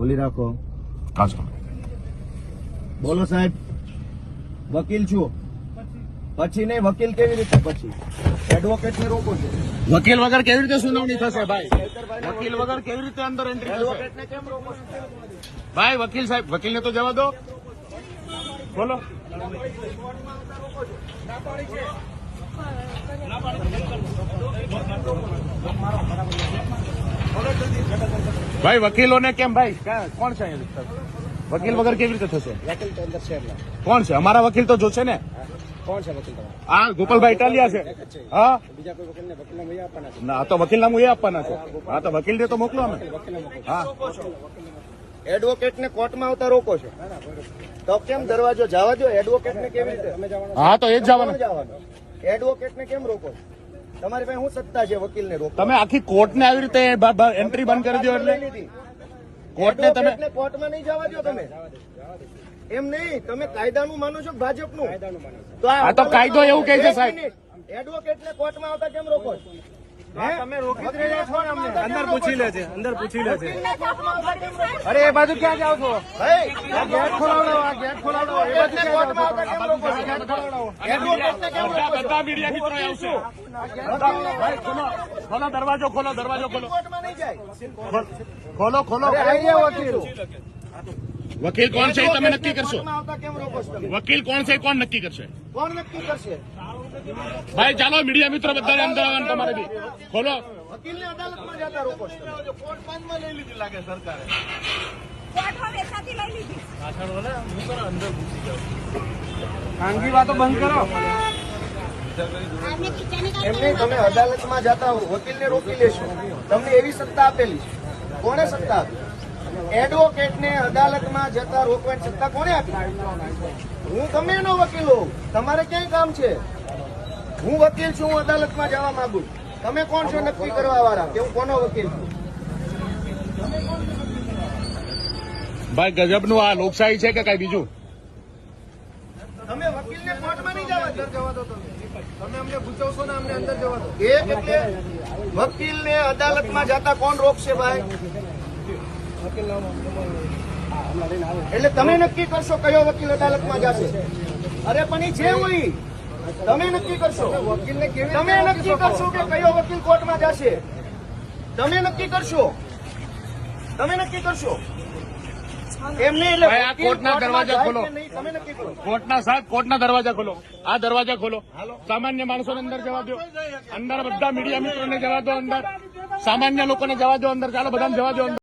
ખોલી રાખો. હાજો. બોલો સાહેબ. વકીલ છું. પછી નહીં, વકીલ કેવી રીતે પછી? એડવોકેટ ને રોકો છો. વકીલ વગર કેવી રીતે સુનાવણી થશે ભાઈ? વકીલ વગર કેવી રીતે અંદર એન્ટ્રી થશે? એડવોકેટ ને કેમ રોકો છો? ભાઈ વકીલ સાહેબ, વકીલને તો જવા દો. બોલો. ભાઈ વકીલોને કેમ ભાઈ? કોણ છે અહીંયા? વકીલ વગર કેવી રીતે થશે? વકીલ તો અંદર છે એમના. કોણ છે? અમારા વકીલ તો જોશે ને. કોણ છે વકીલ તમારા? હા, ગોપાલભાઈ ઇટાલિયા છે. હા, બીજા કોઈ વકીલને વકીલના વહી આપવાના છે? ના તો વકીલનામું એ આપવાના છે. હા તો વકીલને તો મોકલો અમે. હા, એડવોકેટ ને કોર્ટમાં આવતા રોકો છો તો કેમ દરવાજો જવા દો? એડવોકેટ ને કેવી રીતે? હા તો એ જ જવાનું. એડવોકેટ ને કેમ રોકો? તમારી પાસે શું સત્તા છે વકીલ ને રોકો? તમે આખી કોર્ટને આવી રીતે એન્ટ્રી બંધ કરી દો એટલે કોર્ટને તમે કોર્ટમાં નહીં જવા દો તમે. એમ નહીં, તમે કાયદાનું માનો છો ભાજપનું? તો આ તો કાયદો એવું કહે છે સાહેબ. એડવોકેટ ને કોર્ટમાં આવતા કેમ રોકો? તમે રોકી જ રહ્યા છો ને અમને. અંદર પૂછી લે છે, અંદર પૂછી લે છે. અરે એ બાજુ ક્યાં જાવ છો? ગેટ ખોલાવડો, આ ગેટ ખોલાવડો. એ બાજુ ક્યાં જાવ છો? બધા મીડિયા મિત્રો આવશે. ભાઈ ખોલો, ખોલો દરવાજો, ખોલો દરવાજો, ખોલો, ખોલો, ખોલો. વકીલ કોણ છે એ તમે નક્કી કરશો. વકીલ કોણ છે એ કોણ નક્કી કરશે? કોણ નક્કી કરશે? ભાઈ ચાલો મીડિયા મિત્રો બધા અંદર આવવાનું તમારે બી. ખોલો. વકીલને અદાલતમાં જતા રોકો છો. કોર્ટ બાંધમાં લઈ લીધી લાગે સરકારે. કોર્ટમાં વેચાતી લઈ લીધી. ખાનગી વાતો બંધ કરો. એમ નહીં, તમે અદાલતમાં જતા હો, વકીલને રોકી લેશો. તમને એવી સત્તા આપેલી છે. કોને સત્તા આપી? એડવોકેટને અદાલતમાં જતા રોકવાની સત્તા કોને આપી? હું તમે એનો વકીલ હોઉં, તમારે ક્યાંય કામ છે? હું વકીલ છું, હું અદાલતમાં જવા માંગુ છું. તમે કોણ છો નક્કી કરવા વાળા કે હું કોનો વકીલ છું? ભાઈ ગજબનું આ લોકશાહી છે કે કઈ બીજું? તમે વકીલને કોર્ટમાં નહીં જવા દો. તમે અમને પૂછવશો ને અમને અંદર જવા દો. એટલે વકીલને અદાલતમાં જતા કોણ રોકશે ભાઈ? એટલે તમે નક્કી કરશો કયો વકીલ અદાલતમાં જશે. અરે પણ એ જે હોય તમે નક્કી કરશો. વકીલને તમે નક્કી કરશો કે કયો વકીલ કોર્ટમાં જશે. તમે નક્કી કરશો. તમે નક્કી કરશો. એમ નહીં. એટલે ભાઈ આ કોર્ટના દરવાજા ખોલો. તમે નક્કી કરો. કોર્ટના સાહેબ, કોર્ટના દરવાજા ખોલો. આ દરવાજા ખોલો. સામાન્ય માણસોને અંદર જવા દો. અંદર બધા મીડિયા મિત્રોને જવા દો. અંદર સામાન્ય લોકોને જવા દો. અંદર ચાલો બધાને જવા દો અંદર.